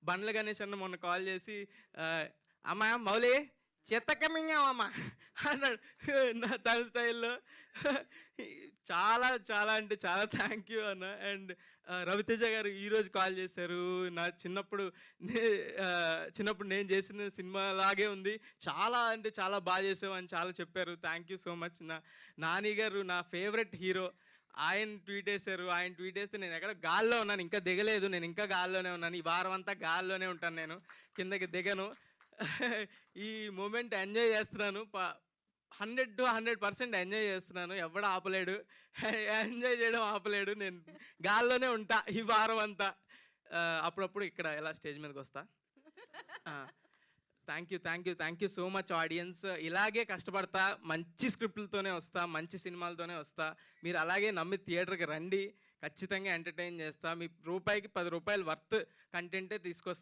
బండ్ల గణేష్ అన్న మొన్న కాల్ చేసి అమ్మా మౌలి చెత్తక మింగామమ్మ అన్నాడు నా తన స్టైల్లో. చాలా చాలా అంటే చాలా థ్యాంక్ యూ అన్న. అండ్ రవితేజ గారు ఈరోజు కాల్ చేశారు. నా చిన్నప్పుడు నేను చేసిన సినిమా లాగే ఉంది, చాలా అంటే చాలా బాగా చేసావు అని చాలా చెప్పారు. Thank you so much. Nani గారు నా ఫేవరెట్ హీరో, ఆయన ట్వీట్ వేశారు. ఆయన ట్వీట్ వేస్తే నేను ఎక్కడ గాల్లో ఉన్నాను, ఇంకా దిగలేదు, నేను ఇంకా గాల్లోనే ఉన్నాను. ఈ వారం అంతా గాల్లోనే ఉంటాను, నేను కిందకి దిగను. ఈ మూమెంట్ ఎంజాయ్ చేస్తున్నాను. 100 to 100% ఎంజాయ్ చేస్తున్నాను. ఎవడు ఆపలేడు, ఎంజాయ్ చేయడం ఆపలేడు. నేను గాల్లోనే ఉంటా ఈ వారం అంతా. అప్పుడప్పుడు ఇక్కడ ఎలా స్టేజ్ మీదకి వస్తా. Thank you so much audience. ఇలాగే కష్టపడతా, మంచి స్క్రిప్ట్లతోనే వస్తా, మంచి సినిమాలతోనే వస్తా. మీరు అలాగే నమ్మి థియేటర్కి రండి, ఖచ్చితంగా ఎంటర్టైన్ చేస్తా. మీ రూపాయికి 10 రూపాయలు వర్త్ కంటెంటే తీసుకొస్తా.